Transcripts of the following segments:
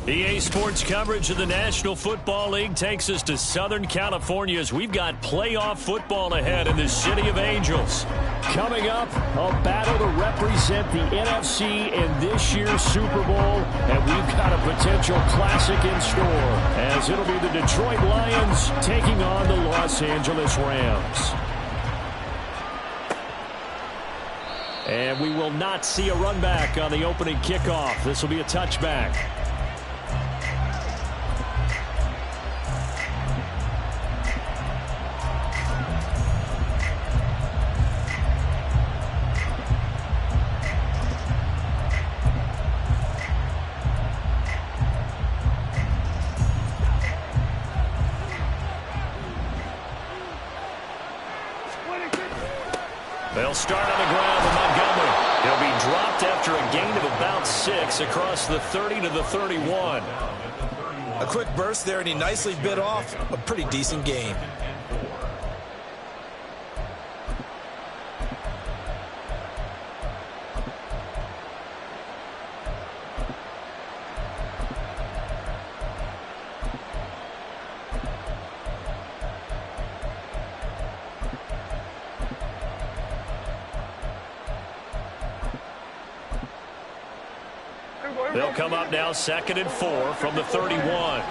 EA Sports coverage of the National Football League takes us to Southern California as we've got playoff football ahead in the City of Angels. Coming up, a battle to represent the NFC in this year's Super Bowl, and we've got a potential classic in store, as it'll be the Detroit Lions taking on the Los Angeles Rams. And we will not see a run back on the opening kickoff. This will be a touchback. They'll start on the ground with Montgomery. He'll be dropped after a gain of about 6 across the 30 to the 31. A quick burst there, and he nicely bit off a pretty decent gain. They'll come up now 2nd and 4 from the 31. And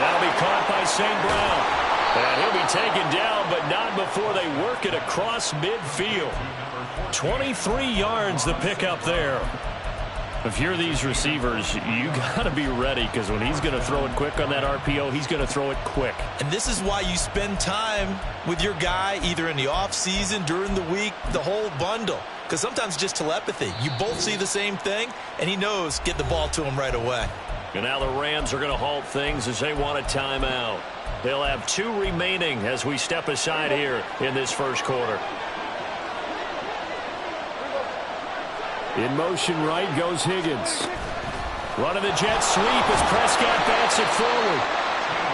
that'll be caught by St. Brown. And he'll be taken down, but not before they work it across midfield. 23 yards the pickup there. If you're these receivers, you got to be ready, because when he's going to throw it quick on that RPO, he's going to throw it quick. And this is why you spend time with your guy either in the offseason, during the week, the whole bundle. Because sometimes just telepathy. You both see the same thing, and he knows get the ball to him right away. And now the Rams are going to halt things as they want a timeout. They'll have 2 remaining as we step aside here in this first quarter. In motion right goes Higgins. Running the jet sweep as Prescott bats it forward.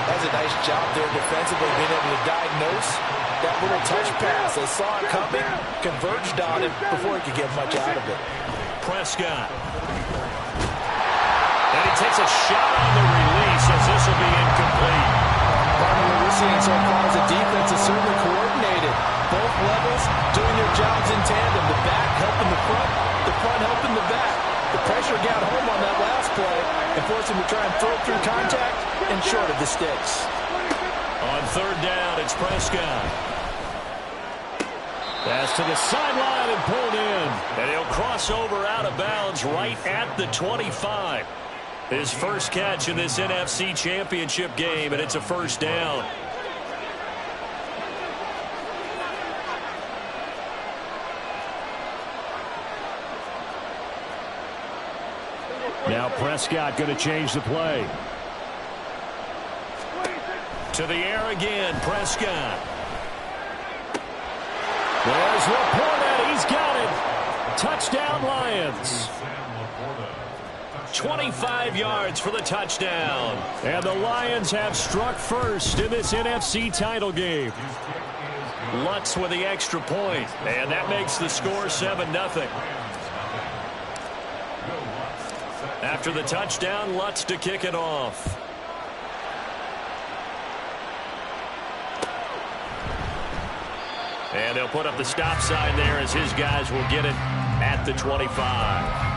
That's a nice job there defensively, being able to diagnose that little touch pass. They saw it coming, converged on it before he could get much out of it. Prescott. And he takes a shot on the release as this will be incomplete. Part of what we're seeing so far is the defense is certainly coordinated. Both levels doing their jobs in tandem. The back helping the front helping the back. The pressure got home on that last play and forced him to try and throw through contact and short of the sticks. On 3rd down, it's Prescott. Pass to the sideline and pulled in. And he'll cross over out of bounds right at the 25. His first catch in this NFC Championship game, and it's a first down. Now Prescott going to change the play. To the air again, Prescott. There's Laporta. He's got it. Touchdown, Lions. 25 yards for the touchdown. And the Lions have struck first in this NFC title game. Lutz with the extra point, and that makes the score 7-0. After the touchdown, Lutz to kick it off. And they'll put up the stop sign there as his guys will get it at the 25.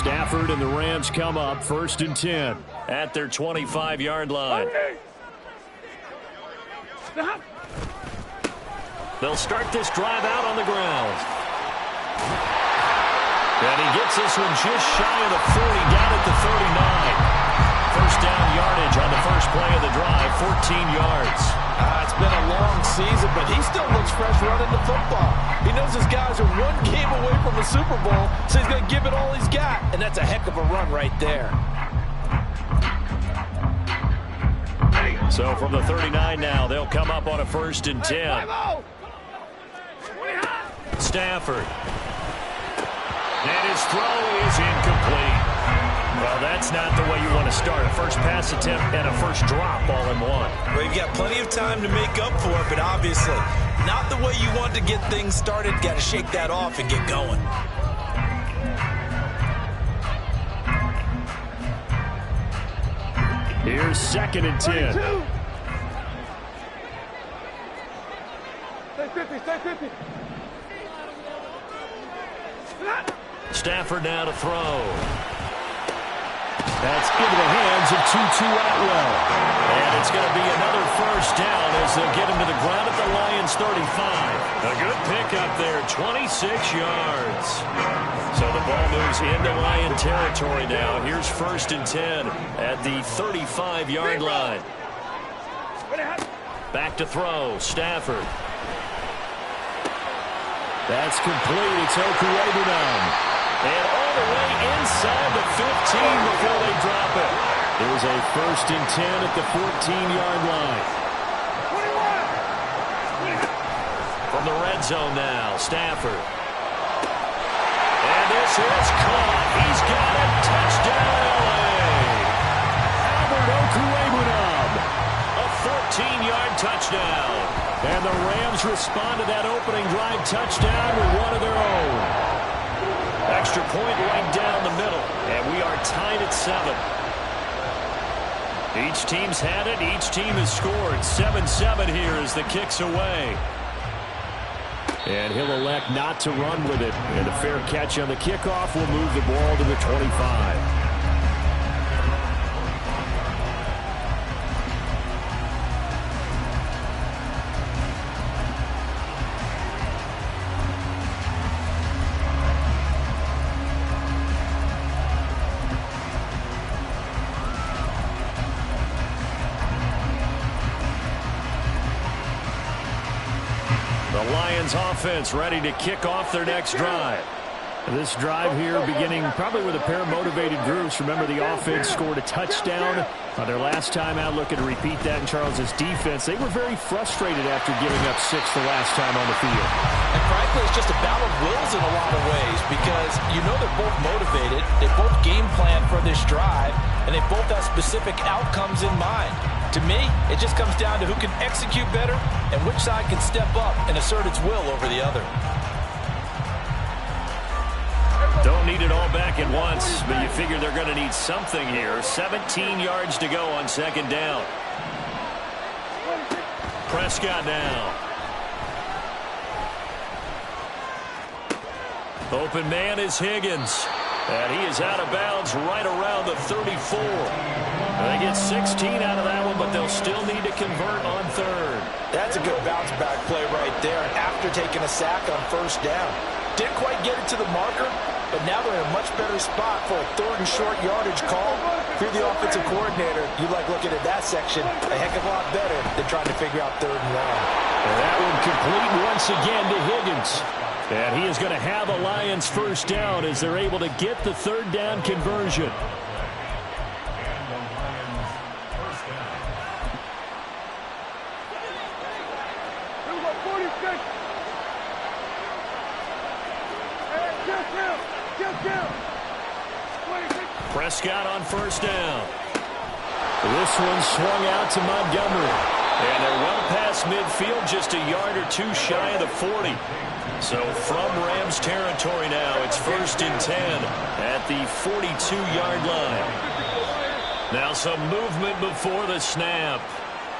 Stafford and the Rams come up 1st and 10 at their 25-yard line. They'll start this drive out on the ground. And he gets this one just shy of the 40, down at the 39. First down yardage on the first play of the drive, 14 yards. It's been a long season, but he still looks fresh running the football. He knows his guys are one game away from the Super Bowl, so he's going to give it all he's got, and that's a heck of a run right there. So from the 39 now, they'll come up on a 1st and 10. Stafford. And his throw is incomplete. Well, that's not the way you want to start. A first pass attempt and a first drop all in one. Well, you've got plenty of time to make up for it, but obviously not the way you want to get things started. Got to shake that off and get going. Here's 2nd and 10. Stay 50, stay 50. Stafford now to throw. That's into the hands of Tutu Atwell. And it's going to be another first down as they'll get him to the ground at the Lions 35. A good pickup there, 26 yards. So the ball moves into Lion territory now. Here's 1st and 10 at the 35-yard line. Back to throw, Stafford. That's complete. It's Okurebunom. And all the way inside the 15 before they drop it. There's a 1st and 10 at the 14-yard line. From the red zone now, Stafford. And this is caught. He's got it. Touchdown, LA. Albert Okurebunom. A 14-yard touchdown. And the Rams respond to that opening drive touchdown with one of their own. Extra point right down the middle, and we are tied at 7. Each team's had it. Each team has scored. 7-7 here as the kick's away. And he'll elect not to run with it. And a fair catch on the kickoff will move the ball to the 25. Offense ready to kick off their next drive. This drive here beginning probably with a pair of motivated groups. Remember, the offense scored a touchdown their last time out. Looking to repeat that in Charles's defense. They were very frustrated after giving up 6 the last time on the field. And frankly, it's just a battle of wills in a lot of ways because you know they're both motivated. They both game plan for this drive, and they both have specific outcomes in mind. To me, it just comes down to who can execute better and which side can step up and assert its will over the other. Don't need it all back at once, but you figure they're going to need something here. 17 yards to go on 2nd down. Prescott now. Open man is Higgins. And he is out of bounds right around the 34. They get 16 out of that one, but they'll still need to convert on 3rd. That's a good bounce-back play right there after taking a sack on 1st down. Didn't quite get it to the marker, but now they're in a much better spot for a 3rd and short yardage call. If you're the offensive coordinator, you like looking at that section a heck of a lot better than trying to figure out 3rd and long. And that one complete once again to Higgins. And he is going to have a Lions 1st down as they're able to get the 3rd down conversion. Prescott on 1st down. This one swung out to Montgomery. And they're well past midfield, just a yard or 2 shy of the 40. So from Rams territory now, it's 1st and 10 at the 42-yard line. Now some movement before the snap.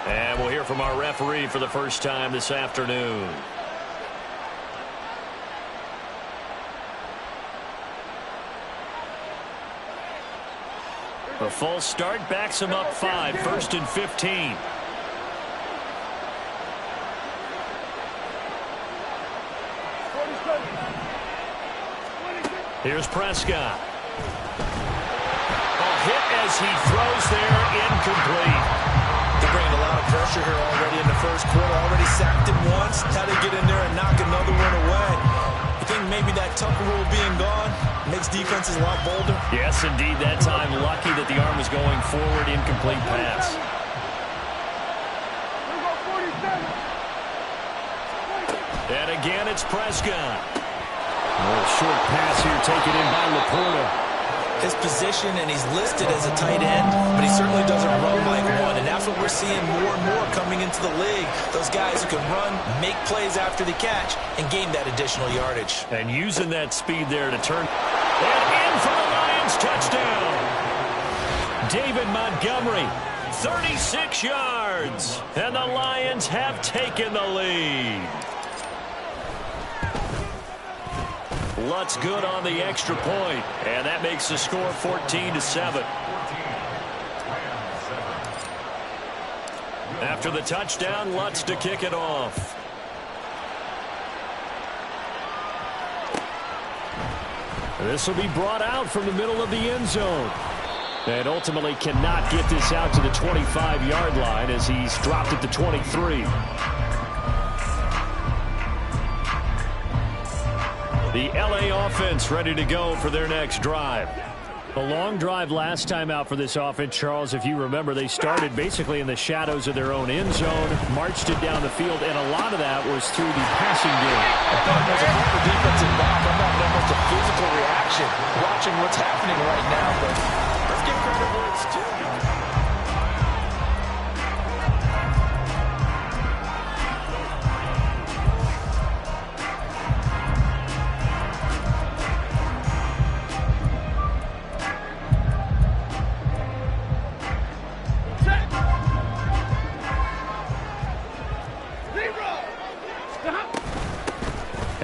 And we'll hear from our referee for the first time this afternoon. A false start backs him up 5, 1st and 15. Here's Prescott. A hit as he throws there, incomplete. They're bringing a lot of pressure here already in the 1st quarter. Already sacked him once. How to get in there and knock another one away. I think maybe that Tucker rule being gone makes defenses a lot bolder. Yes, indeed. That time lucky that the arm was going forward. Incomplete pass. again. It's Prescott. Short pass here taken in by Laporta. His position, and he's listed as a tight end, but he certainly doesn't run like one, and that's what we're seeing more and more coming into the league. Those guys who can run, make plays after the catch, and gain that additional yardage. And using that speed there to turn. And in for the Lions, touchdown. David Montgomery, 36 yards, and the Lions have taken the lead. Lutz good on the extra point, and that makes the score 14-7. After the touchdown, Lutz to kick it off. This will be brought out from the middle of the end zone. And ultimately cannot get this out to the 25-yard line as he's dropped at the 23. The LA offense ready to go for their next drive. A long drive last time out for this offense, Charles. If you remember, they started basically in the shadows of their own end zone, marched it down the field, and a lot of that was through the passing game. I thought it was a proper defensive block. I thought that was a physical reaction watching what's happening right now, but let's give credit where it's due.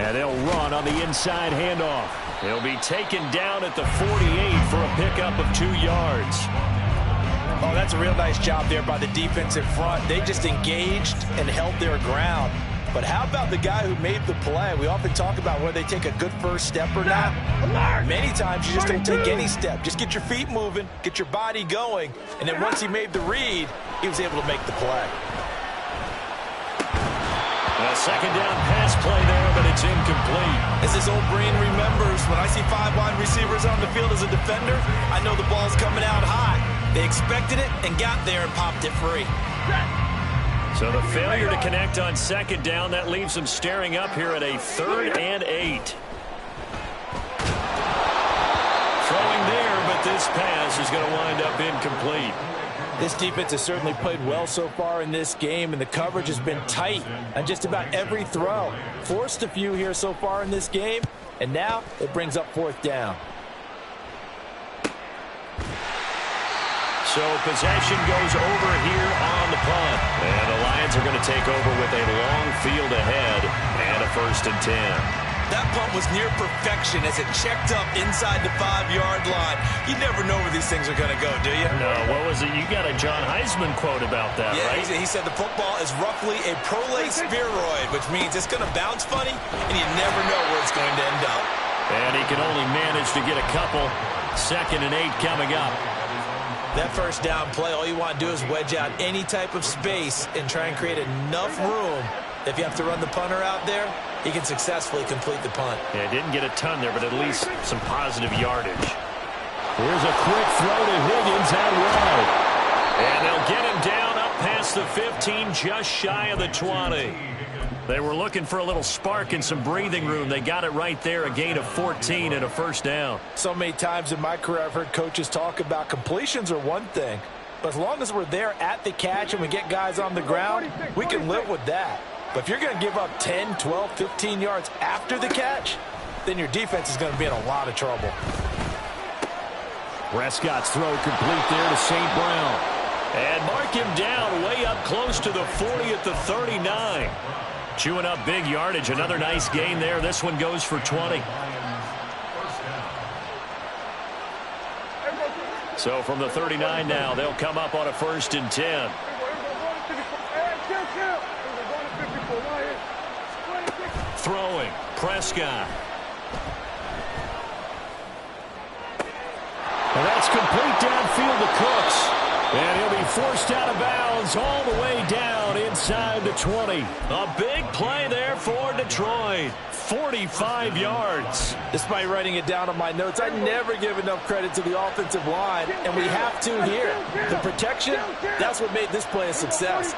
And they'll run on the inside handoff. He'll be taken down at the 48 for a pickup of 2 yards. Oh, that's a real nice job there by the defensive front. They just engaged and held their ground. But how about the guy who made the play? We often talk about whether they take a good first step or not. Many times you just don't take any step. Just get your feet moving, get your body going, and then once he made the read, he was able to make the play. A second down pass play there, but it's incomplete. As this old brain remembers, when I see 5 wide receivers on the field as a defender, I know the ball's coming out high. They expected it and got there and popped it free. So the failure to connect on second down, that leaves them staring up here at a 3rd and 8. Throwing there, but this pass is going to wind up incomplete. This defense has certainly played well so far in this game, and the coverage has been tight on just about every throw. Forced a few here so far in this game, and now it brings up 4th down. So possession goes over here on the punt. And the Lions are going to take over with a long field ahead and a 1st and 10. That punt was near perfection as it checked up inside the 5-yard line. You never know where these things are going to go, do you? No, what was it? You got a John Heisman quote about that, right? He said the football is roughly a prolate spheroid, which means it's going to bounce funny, and you never know where it's going to end up. And he can only manage to get a couple. 2nd and 8 coming up. That first down play, all you want to do is wedge out any type of space and try and create enough room. If you have to run the punter out there, he can successfully complete the punt. Yeah, didn't get a ton there, but at least some positive yardage. Here's a quick throw to Higgins out wide. And they'll get him down up past the 15, just shy of the 20. They were looking for a little spark and some breathing room. They got it right there, a gain of 14 and a 1st down. So many times in my career I've heard coaches talk about completions are one thing, but as long as we're there at the catch and we get guys on the ground, we can live with that. But if you're going to give up 10, 12, 15 yards after the catch, then your defense is going to be in a lot of trouble. Prescott's throw complete there to St. Brown. And mark him down way up close to the 40 at the 39. Chewing up big yardage. Another nice gain there. This one goes for 20. So from the 39 now, they'll come up on a 1st and 10. Throwing, Prescott. And that's complete downfield to Cooks. And he'll be forced out of bounds all the way down down inside the 20. A big play there for Detroit. 45 yards. Despite writing it down on my notes, I never give enough credit to the offensive line, and we have to here. The protection, that's what made this play a success.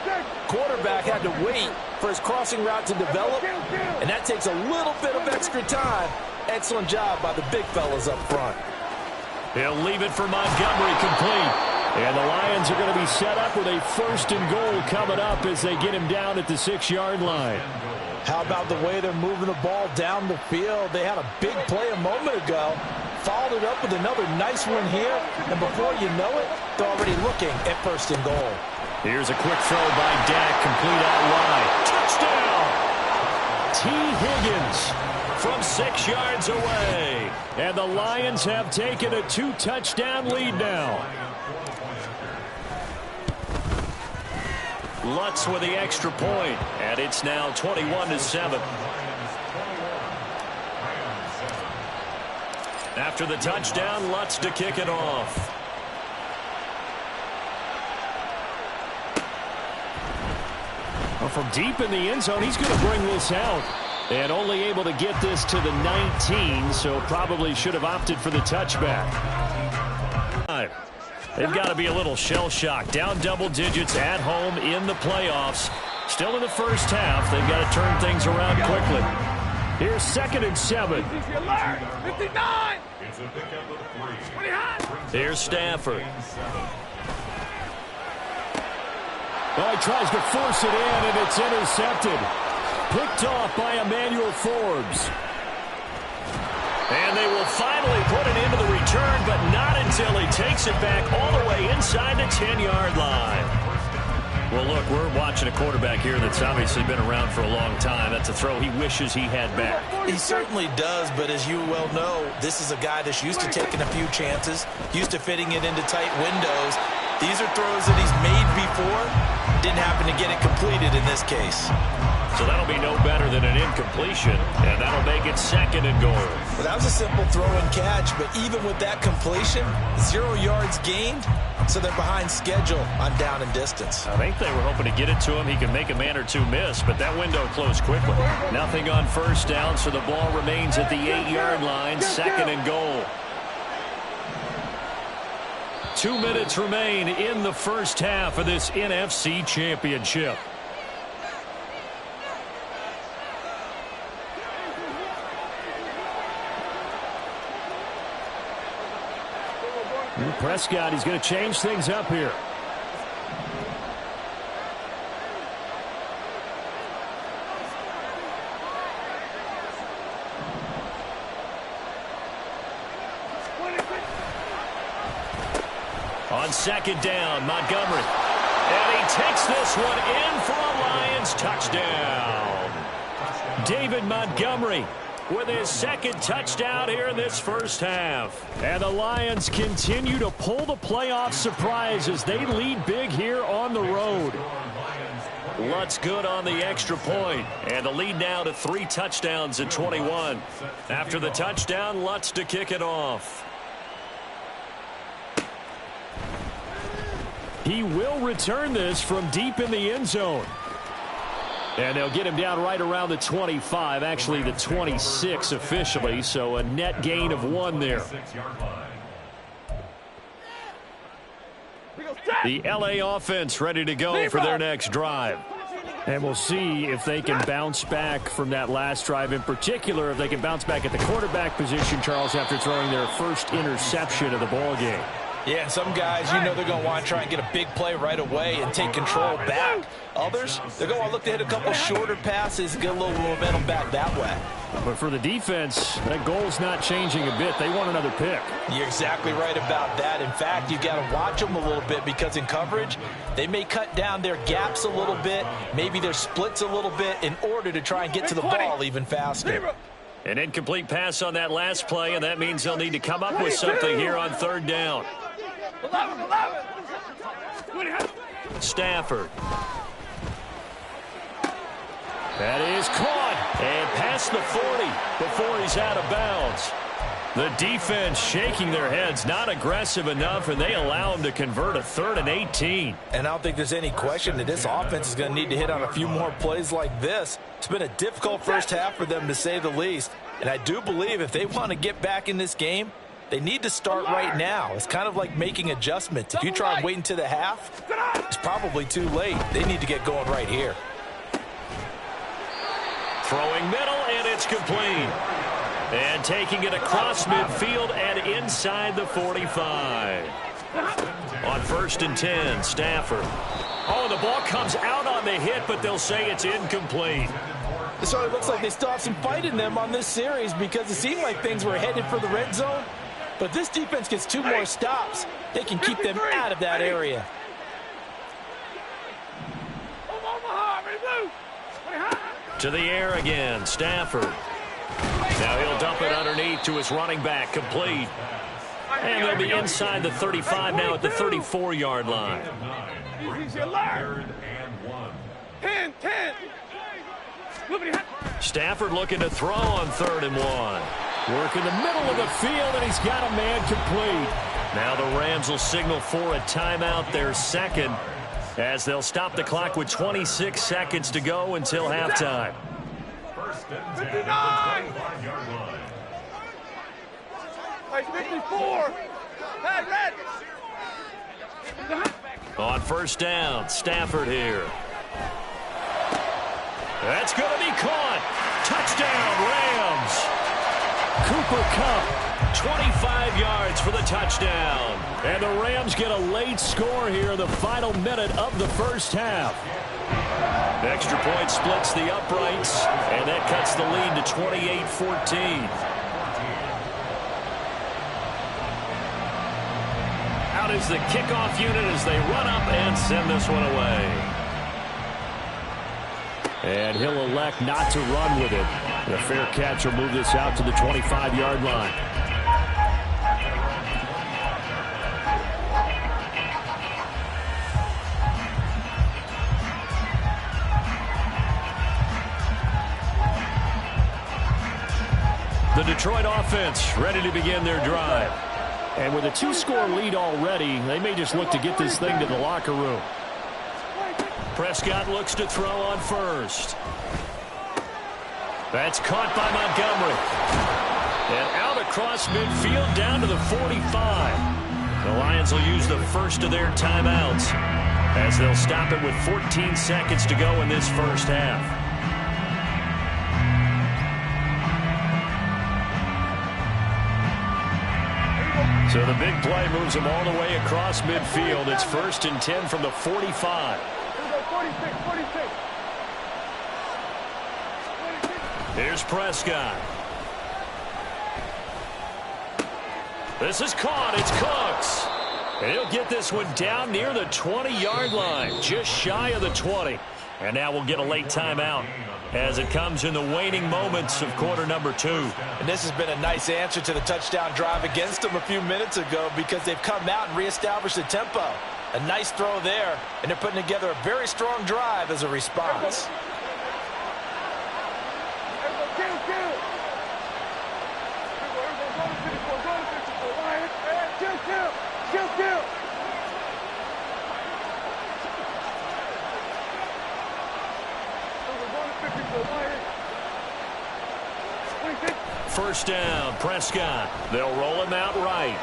Quarterback had to wait for his crossing route to develop, and that takes a little bit of extra time. Excellent job by the big fellas up front. He'll leave it for Montgomery, complete. And the Lions are going to be set up with a 1st and goal coming up as they get him down at the 6-yard line. How about the way they're moving the ball down the field? They had a big play a moment ago, followed it up with another nice one here, and before you know it, they're already looking at 1st and goal. Here's a quick throw by Dak, complete out wide. Touchdown! T. Higgins from 6 yards away. And the Lions have taken a 2-touchdown lead now. Lutz with the extra point, and it's now 21-7. After the touchdown, Lutz to kick it off. Well, from deep in the end zone, he's going to bring this out. And only able to get this to the 19, so probably should have opted for the touchback. They've got to be a little shell-shocked. Down double digits at home in the playoffs. Still in the first half. They've got to turn things around quickly. Here's 2nd and 7. 59. Here's Stafford. Well, he tries to force it in, and it's intercepted. Picked off by Emmanuel Forbes. And they will finally put it into the return, but not until he takes it back all the way inside the 10-yard line. Well, look, we're watching a quarterback here that's obviously been around for a long time. That's a throw he wishes he had back. He certainly does, but as you well know, this is a guy that's used to taking a few chances, used to fitting it into tight windows. These are throws that he's made before. Didn't happen to get it completed in this case. So that'll be no better than an incompletion, and that'll make it 2nd and goal. Well, that was a simple throw and catch, but even with that completion, 0 yards gained, so they're behind schedule on down and distance. I think they were hoping to get it to him. He can make a man or two miss, but that window closed quickly. Nothing on 1st down, so the ball remains at the 8-yard line, 2nd and goal. 2 minutes remain in the first half of this NFC Championship. Prescott, he's going to change things up here. On 2nd down, Montgomery. And he takes this one in for a Lions touchdown. David Montgomery with his 2nd touchdown here in this first half. And the Lions continue to pull the playoff surprise as they lead big here on the road. Lutz good on the extra point. And the lead now to 3 touchdowns at 21. After the touchdown, Lutz to kick it off. He will return this from deep in the end zone. And they'll get him down right around the 25, actually the 26 officially, so a net gain of 1 there. The LA offense ready to go for their next drive. And we'll see if they can bounce back from that last drive, in particular if they can bounce back at the quarterback position, Charles, after throwing their first interception of the ball game. Yeah, and some guys, you know they're going to want to try and get a big play right away and take control back. Others, they're going to want to look to hit a couple shorter passes and get a little momentum back that way. But for the defense, that goal's not changing a bit. They want another pick. You're exactly right about that. In fact, you've got to watch them a little bit because in coverage, they may cut down their gaps a little bit, maybe their splits a little bit in order to try and get to the ball even faster. An incomplete pass on that last play, and that means they'll need to come up with something here on 3rd down. Stafford. That is caught and past the 40 before he's out of bounds. The defense shaking their heads, not aggressive enough, and they allow them to convert a 3rd and 18. And I don't think there's any question that this offense is going to need to hit on a few more plays like this. It's been a difficult first half for them, to say the least. And I do believe if they want to get back in this game, they need to start right now. It's kind of like making adjustments. If you try and wait until the half, it's probably too late. They need to get going right here. Throwing middle, and it's complete. And taking it across midfield and inside the 45. On 1st and 10, Stafford. Oh, the ball comes out on the hit, but they'll say it's incomplete. So it looks like they still have some fight in them on this series, because it seemed like things were headed for the red zone. But if this defense gets 2 more stops, they can keep them out of that area. To the air again, Stafford. Now he'll dump it underneath to his running back, complete. And they'll be inside the 35 now at the 34-yard line. 10. Stafford looking to throw on 3rd and 1. Work in the middle of the field, and he's got a man complete. Now the Rams will signal for a timeout, their second, as they'll stop the clock with 26 seconds to go until halftime. 59. 54. Red. On 1st down, Stafford here. That's going to be caught. Touchdown, Rams. Cooper Kupp, 25 yards for the touchdown. And the Rams get a late score here in the final minute of the first half. Extra point splits the uprights, and that cuts the lead to 28-14. Out is the kickoff unit as they run up and send this one away. And he'll elect not to run with it. The fair catch will move this out to the 25-yard line. The Detroit offense ready to begin their drive. And with a 2-score lead already, they may just look to get this thing to the locker room. Prescott looks to throw on 1st. That's caught by Montgomery. And out across midfield down to the 45. The Lions will use the first of their timeouts as they'll stop it with 14 seconds to go in this first half. So the big play moves them all the way across midfield. It's 1st and 10 from the 45. 46. Here's Prescott. This is caught. It's Cooks. And he'll get this one down near the 20-yard line, just shy of the 20. And now we'll get a late timeout as it comes in the waning moments of quarter number 2. And this has been a nice answer to the touchdown drive against them a few minutes ago, because they've come out and reestablished the tempo. A nice throw there, and they're putting together a very strong drive as a response. First down, Prescott. They'll roll him out right.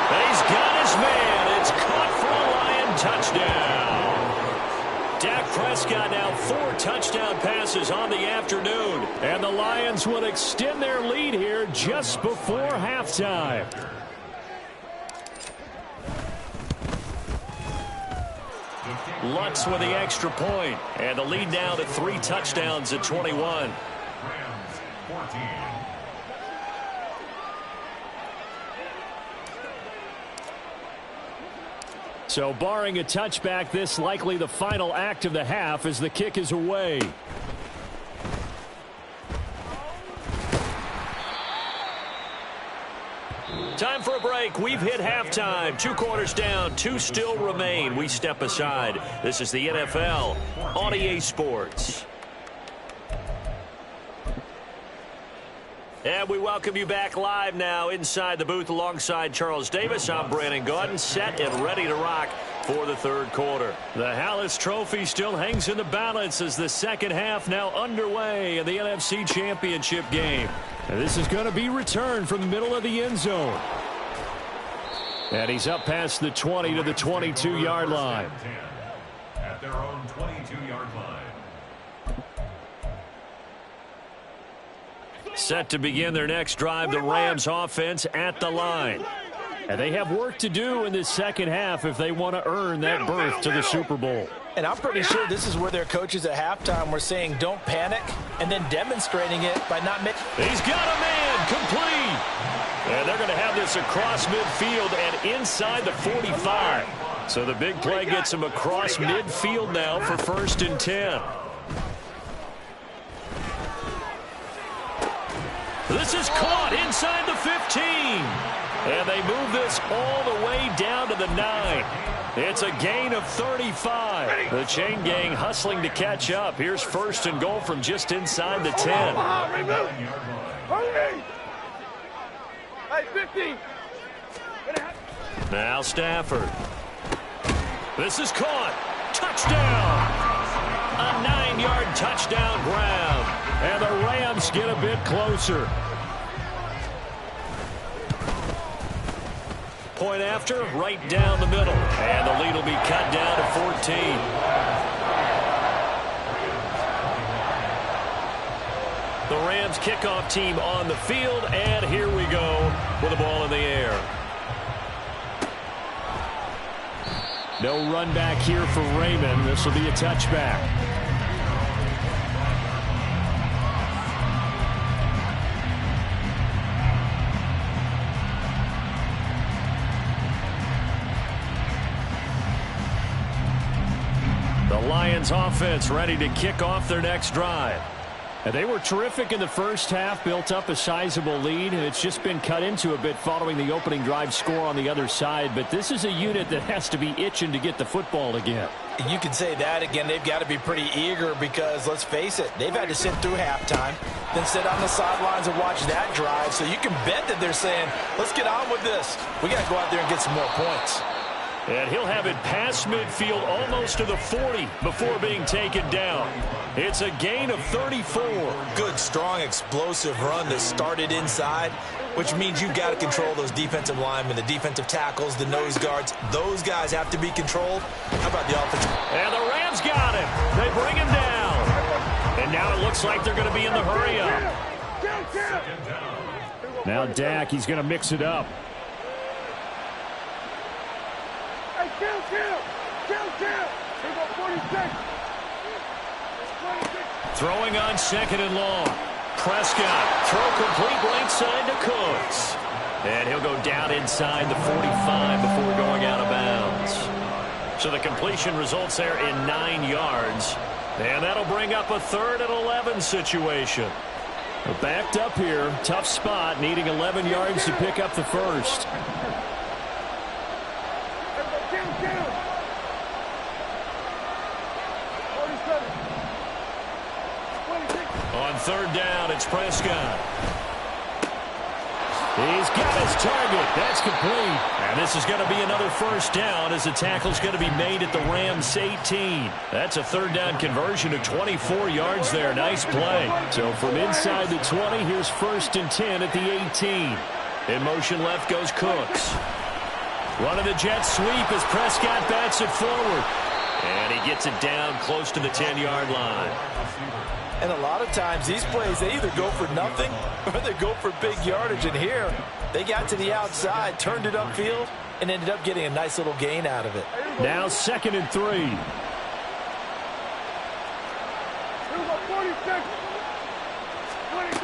He's got his man. It's caught for a Lion touchdown. Dak Prescott now 4 touchdown passes on the afternoon. And the Lions will extend their lead here just before halftime. Lutz with the extra point. And the lead now to 3 touchdowns at 21. So barring a touchback, this likely the final act of the half as the kick is away. Time for a break. We've hit halftime. 2 quarters down, 2 still remain. We step aside. This is the NFL on EA Sports. And we welcome you back live now inside the booth alongside Charles Davis. I'm Brandon Gaudin, set and ready to rock for the third quarter. The Hallis Trophy still hangs in the balance as the second half now underway in the NFC Championship game. And this is going to be returned from the middle of the end zone. And he's up past the 20 to the 22-yard line. At their own 22-yard line. Set to begin their next drive, the Rams offense at the line. And they have work to do in this second half if they want to earn that berth to the Super Bowl. And I'm pretty sure this is where their coaches at halftime were saying don't panic and then demonstrating it by not making. He's got a man complete. And they're going to have this across midfield and inside the 45. So the big play gets him across midfield now for 1st and 10. This is caught inside the 15. And they move this all the way down to the 9. It's a gain of 35. The chain gang hustling to catch up. Here's 1st and goal from just inside the 10. Hey, 15. Now Stafford. This is caught. Touchdown. A 9-yard touchdown grab. And the Rams get a bit closer. Point after, right down the middle. And the lead will be cut down to 14. The Rams kickoff team on the field, and here we go with the ball in the air. No run back here for Raymond. This will be a touchback. The Lions offense ready to kick off their next drive. And they were terrific in the first half, built up a sizable lead, and it's just been cut into a bit following the opening drive score on the other side. But this is a unit that has to be itching to get the football again. You can say that again. They've got to be pretty eager because, let's face it, they've had to sit through halftime, then sit on the sidelines and watch that drive. So you can bet that they're saying, let's get on with this. We got to go out there and get some more points. And he'll have it past midfield almost to the 40 before being taken down. It's a gain of 34. Good, strong, explosive run that started inside, which means you've got to control those defensive linemen, the defensive tackles, the nose guards. Those guys have to be controlled. How about the offensive? And the Rams got him. They bring him down. And now it looks like they're going to be in the hurry up. Now Dak, he's going to mix it up. Here go 46. Throwing on 2nd and long. Prescott, throw complete right side to Cooks. And he'll go down inside the 45 before going out of bounds. So the completion results there in 9 yards. And that'll bring up a 3rd and 11 situation. Backed up here, tough spot, needing 11 yards to pick up the first. On 3rd down, it's Prescott. He's got his target. That's complete. And this is going to be another 1st down as the tackle's going to be made at the Rams 18. That's a 3rd down conversion of 24 yards there. Nice play. So from inside the 20, here's 1st and 10 at the 18. In motion left goes Cooks. Running the jet sweep as Prescott bats it forward. And he gets it down close to the 10-yard line. And a lot of times these plays, they either go for nothing or they go for big yardage. And here, they got to the outside, turned it upfield, and ended up getting a nice little gain out of it. Now 2nd and 3. Here we go 46. 26.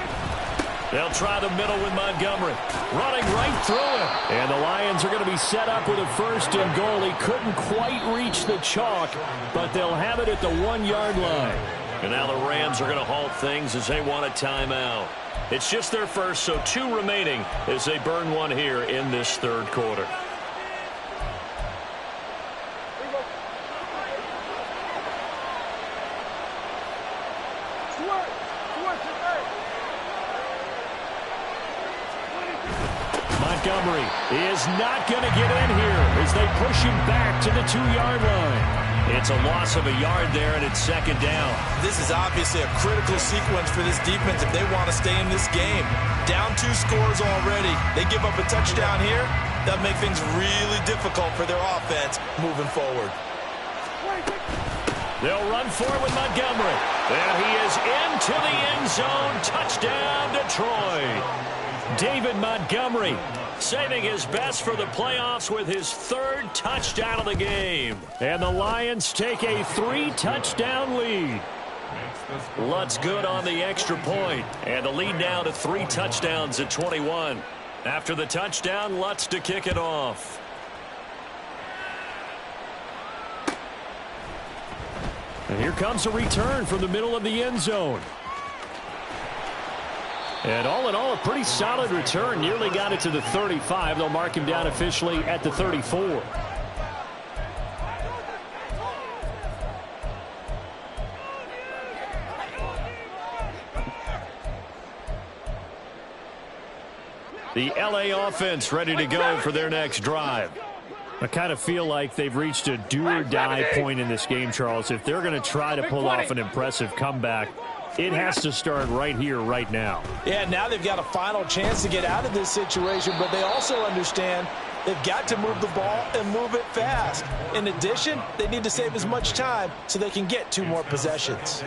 They'll try the middle with Montgomery. Running right through it. And the Lions are going to be set up with a 1st and goal. He couldn't quite reach the chalk, but they'll have it at the 1-yard line. And now the Rams are going to halt things as they want a timeout. It's just their first, so 2 remaining as they burn one here in this 3rd quarter. Montgomery is not going to get in here as they push him back to the 2-yard line. It's a loss of a yard there, and it's second down. This is obviously a critical sequence for this defense if they want to stay in this game. Down 2 scores already. They give up a touchdown here. That'll make things really difficult for their offense moving forward. They'll run forward with Montgomery. And he is into the end zone. Touchdown, Detroit. David Montgomery saving his best for the playoffs with his 3rd touchdown of the game. And the Lions take a 3-touchdown lead. Lutz good on the extra point. And the lead now to 3 touchdowns at 21. After the touchdown, Lutz to kick it off. And here comes a return from the middle of the end zone. And all in all, a pretty solid return. Nearly got it to the 35. They'll mark him down officially at the 34. The LA offense ready to go for their next drive. I kind of feel like they've reached a do-or-die point in this game, Charles. If they're going to try to pull off an impressive comeback, it has to start right here, right now. Yeah, now they've got a final chance to get out of this situation, but they also understand they've got to move the ball and move it fast. In addition, they need to save as much time so they can get 2 more possessions.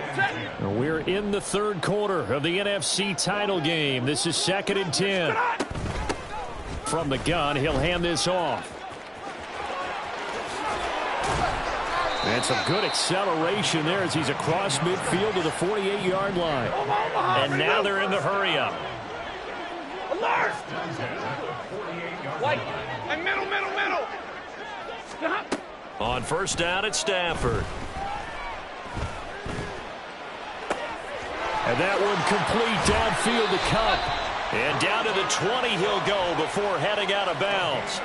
We're in the 3rd quarter of the NFC title game. This is 2nd and 10. From the gun, he'll hand this off. And some good acceleration there as he's across midfield to the 48-yard line. And now they're in the hurry-up. Alert! Like, and middle. On first down at Stafford. And that one complete downfield to Kupp. And down to the 20 he'll go before heading out of bounds.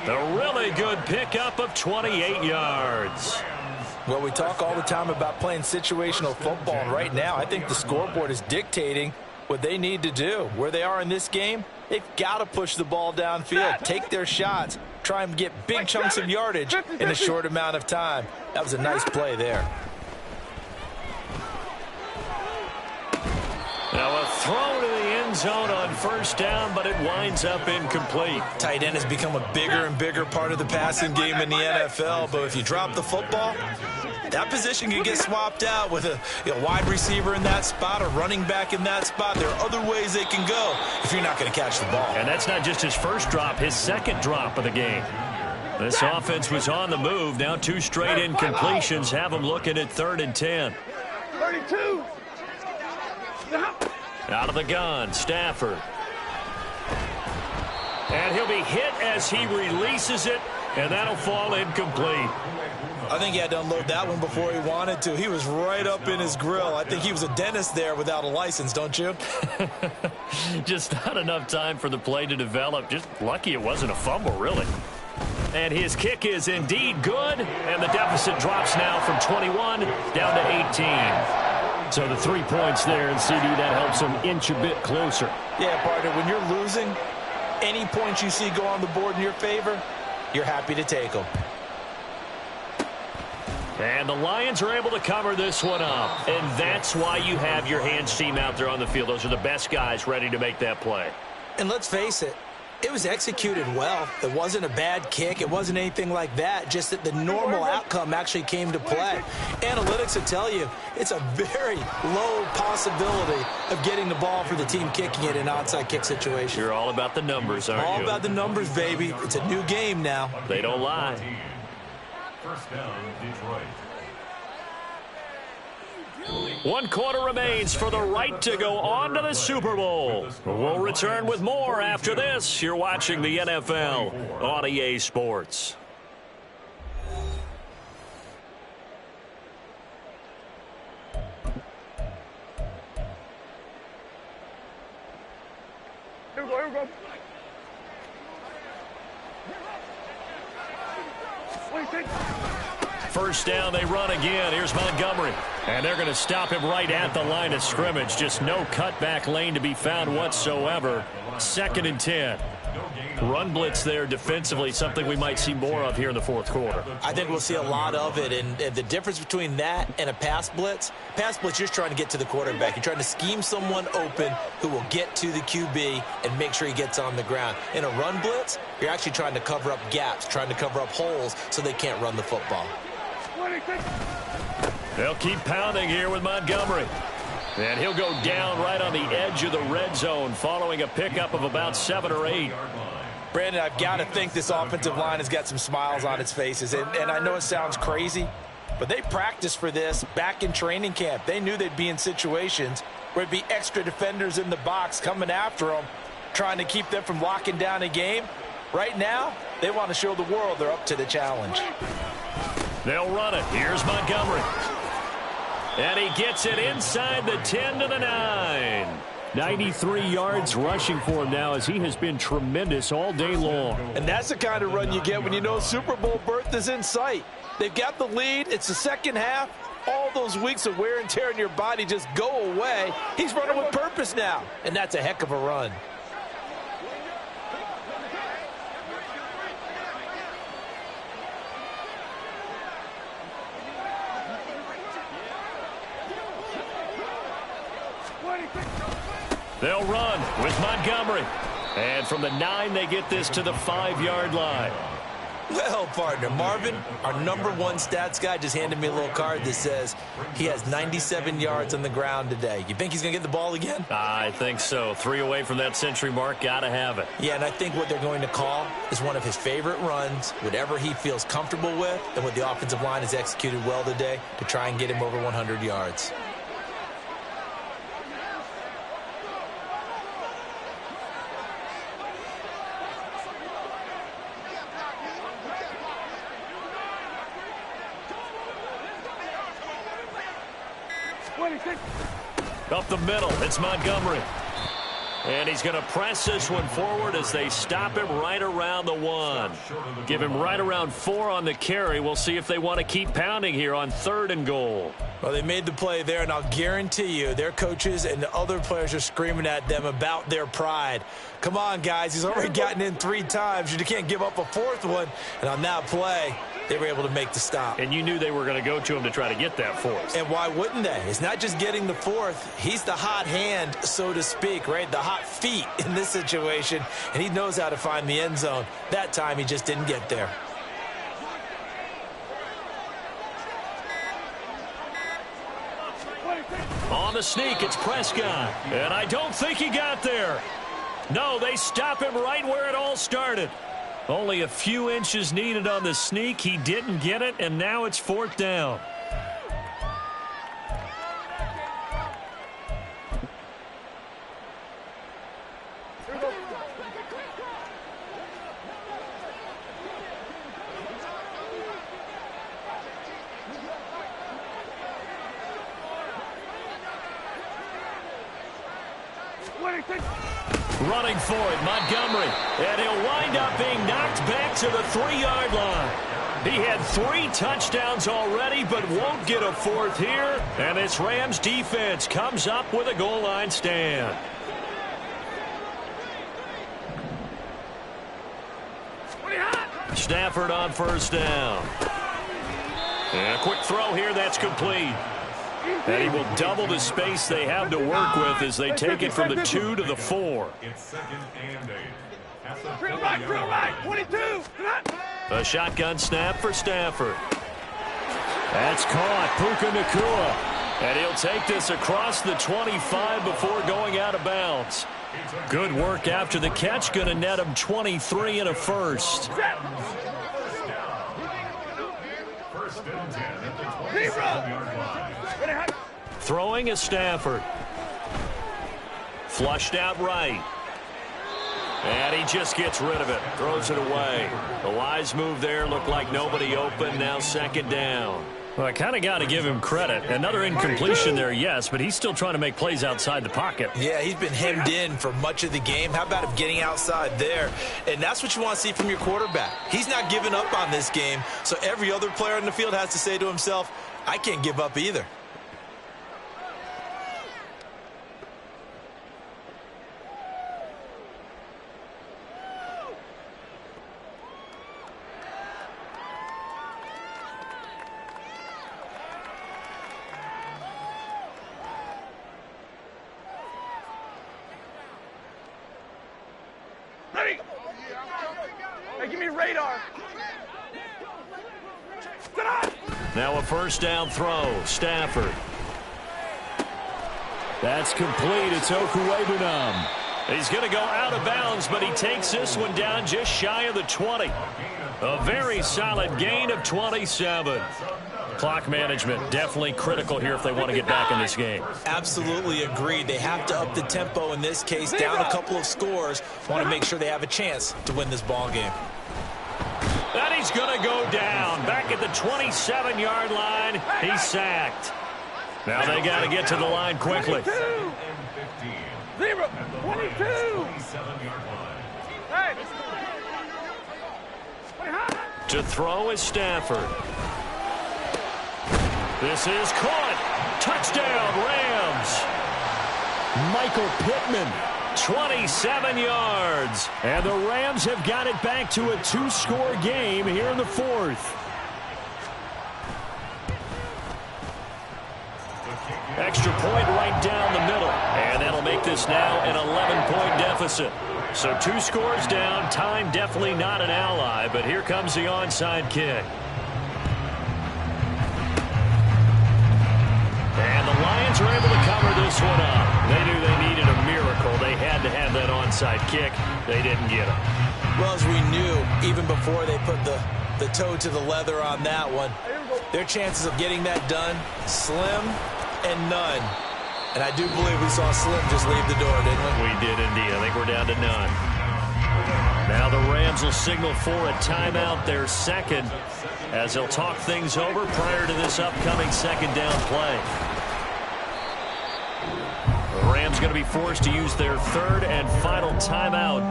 A really good pickup of 28 yards. Well, we talk all the time about playing situational football, and right now I think the scoreboard is dictating what they need to do. Where they are in this game, they've got to push the ball downfield, take their shots, try and get big chunks of yardage in a short amount of time. That was a nice play there. Now a throw to the end zone on first down, but it winds up incomplete. Tight end has become a bigger and bigger part of the passing game in the NFL, but if you drop the football, that position can get swapped out with a wide receiver in that spot or running back in that spot. There are other ways they can go if you're not going to catch the ball. And that's not just his first drop, his 2nd drop of the game. This offense was on the move. Now 2 straight incompletions have them looking at 3rd and 10. 32. Out of the gun, Stafford. And he'll be hit as he releases it, and that'll fall incomplete. I think he had to unload that one before he wanted to. He was right up in his grill. I think he was a dentist there without a license, don't you? Just not enough time for the play to develop. Just lucky it wasn't a fumble, really. And his kick is indeed good, and the deficit drops now from 21 down to 18. So the 3 points there, and CD, that helps him inch a bit closer. Yeah, partner, when you're losing, any points you see go on the board in your favor, you're happy to take them. And the Lions are able to cover this one up. And that's why you have your hands team out there on the field. Those are the best guys ready to make that play. And let's face it, it was executed well. It wasn't a bad kick. It wasn't anything like that. Just that the normal outcome actually came to play. Analytics will tell you it's a very low possibility of getting the ball for the team kicking it in an onside kick situation. You're all about the numbers, aren't you? All about the numbers, baby. It's a new game now. They don't lie. First down, Detroit. 1 quarter remains for the right to go on to the Super Bowl. We'll return with more after this. You're watching the NFL on EA Sports. Here we go. First down, they run again. Here's Montgomery. And they're going to stop him right at the line of scrimmage. Just no cutback lane to be found whatsoever. 2nd and 10. No gain Run blitz there defensively, something we might see more of here in the fourth quarter. I think we'll see a lot of it, and the difference between that and a pass blitz, you're just trying to get to the quarterback. You're trying to scheme someone open who will get to the QB and make sure he gets on the ground. In a run blitz, you're actually trying to cover up gaps, trying to cover up holes so they can't run the football. They'll keep pounding here with Montgomery. And he'll go down right on the edge of the red zone following a pickup of about 7 or 8. Brandon, I've got to think this offensive line has got some smiles on its faces. And I know it sounds crazy, but they practiced for this back in training camp. They knew they'd be in situations where it'd be extra defenders in the box coming after them, trying to keep them from locking down a game. Right now, they want to show the world they're up to the challenge. They'll run it. Here's Montgomery. And he gets it inside the 10 to the 9. 93 yards rushing for him now as he has been tremendous all day long. And that's the kind of run you get when you know Super Bowl berth is in sight. They've got the lead. It's the second half. All those weeks of wear and tear in your body just go away. He's running with purpose now, and that's a heck of a run. They'll run with Montgomery. And from the 9, they get this to the 5-yard line. Well, partner, Marvin, our #1 stats guy just handed me a little card that says he has 97 yards on the ground today. You think he's going to get the ball again? I think so. 3 away from that century mark. Got to have it. Yeah, and I think what they're going to call is one of his favorite runs, whatever he feels comfortable with, and what the offensive line has executed well today to try and get him over 100 yards. Up the middle, it's Montgomery. And he's going to press this one forward as they stop him right around the 1. Give him right around 4 on the carry. We'll see if they want to keep pounding here on 3rd and goal. Well, they made the play there, and I'll guarantee you their coaches and the other players are screaming at them about their pride. Come on, guys. He's already gotten in 3 times. You can't give up a 4th one. And on that play, they were able to make the stop. And you knew they were going to go to him to try to get that 4th. And why wouldn't they? It's not just getting the 4th. He's the hot hand, so to speak, right? The hot feet in this situation. And he knows how to find the end zone. That time, he just didn't get there. On the sneak, it's Prescott. And I don't think he got there. No, they stop him right where it all started. Only a few inches needed on the sneak. He didn't get it, and now it's 4th down. Running for it, Montgomery. And he'll wind up being knocked back to the 3-yard line. He had 3 touchdowns already, but won't get a 4th here. And this Rams defense comes up with a goal line stand. Stafford on 1st down. And a quick throw here, that's complete. And he will double the space they have to work with as they take it from the 2 to the 4. It's 2nd and 8. Drill right, 22. A shotgun snap for Stafford. That's caught, Puka Nacua. And he'll take this across the 25 before going out of bounds. Good work after the catch, going to net him 23 and a first. Throwing is Stafford. Flushed out right. And he just gets rid of it. Throws it away. The wise move there. Looked like nobody open. Now 2nd down. Well, I kind of got to give him credit. Another incompletion there, yes, but he's still trying to make plays outside the pocket. Yeah, he's been hemmed in for much of the game. How about him getting outside there? And that's what you want to see from your quarterback. He's not giving up on this game, so every other player in the field has to say to himself, I can't give up either. radar. Sit up. Now a first down throw. Stafford. That's complete. It's Okuwebunam. He's going to go out of bounds, but he takes this one down just shy of the 20. A very solid gain of 27. Clock management definitely critical here if they want to get back in this game. Absolutely agreed. They have to up the tempo in this case, down a couple of scores. Want to make sure they have a chance to win this ball game. And he's going to go down. Back at the 27-yard line, he's sacked. Now they got to get to the line quickly. 0, 22. Hey. To throw is Stafford. This is caught. Touchdown, Rams. Michael Pittman, 27 yards. And the Rams have got it back to a 2-score game here in the fourth. Extra point right down the middle. And that'll make this now an 11-point deficit. So 2 scores down. Time definitely not an ally, but here comes the onside kick. And the Lions are able to cover this one up. They knew they needed a miracle. They had to have that onside kick. They didn't get it. Well, as we knew, even before they put the toe to the leather on that one, their chances of getting that done, slim and none. And I do believe we saw Slim just leave the door, didn't we? We did indeed. I think we're down to none. Now the Rams will signal for a timeout, their second, as they'll talk things over prior to this upcoming second down play. The Rams going to be forced to use their third and final timeout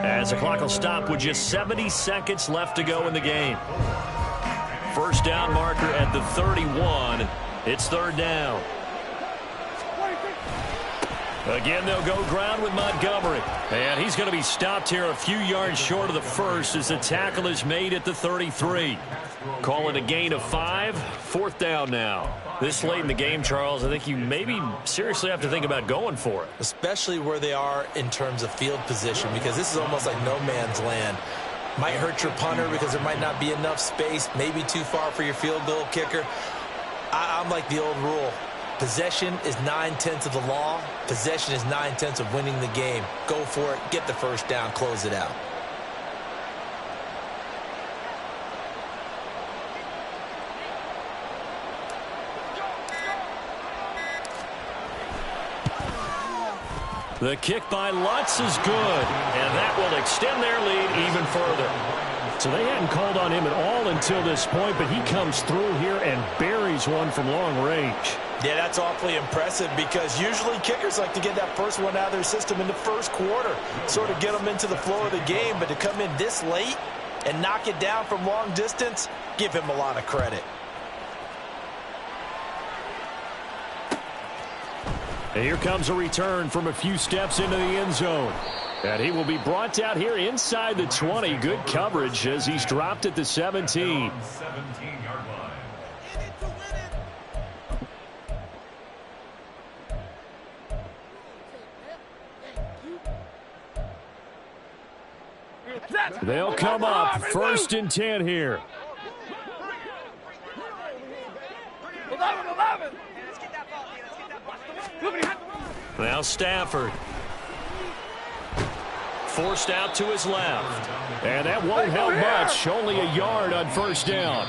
as the clock will stop with just 70 seconds left to go in the game. First down marker at the 31. It's third down. Again, they'll go ground with Montgomery. And he's going to be stopped here a few yards short of the first as the tackle is made at the 33. Call it a gain of 5. Fourth down now. This late in the game, Charles, I think you maybe seriously have to think about going for it. Especially where they are in terms of field position, because this is almost like no man's land. Might hurt your punter because there might not be enough space, maybe too far for your field goal kicker. I'm like the old rule. Possession is 9/10 of the law. Possession is 9/10 of winning the game. Go for it. Get the first down. Close it out. The kick by Lutz is good, and that will extend their lead even further. So they hadn't called on him at all until this point, but he comes through here and buries one from long range. Yeah, that's awfully impressive because usually kickers like to get that first one out of their system in the first quarter, sort of get them into the flow of the game, but to come in this late and knock it down from long distance, give him a lot of credit. And here comes a return from a few steps into the end zone. And he will be brought down here inside the 20. Good coverage as he's dropped at the 17. 17-yard line. They'll come up first and 10 here. 11. Now Stafford. Forced out to his left. And that won't help much. Only a yard on first down.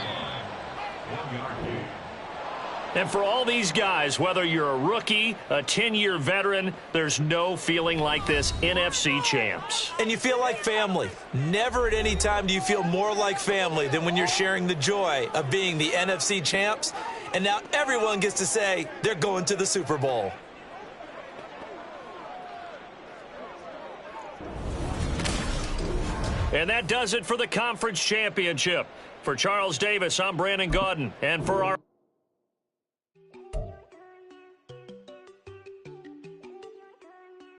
And for all these guys, whether you're a rookie, a 10-year veteran, there's no feeling like this NFC champs. And you feel like family. Never at any time do you feel more like family than when you're sharing the joy of being the NFC champs. And now everyone gets to say they're going to the Super Bowl. And that does it for the conference championship. For Charles Davis, I'm Brandon Gaudin. And for our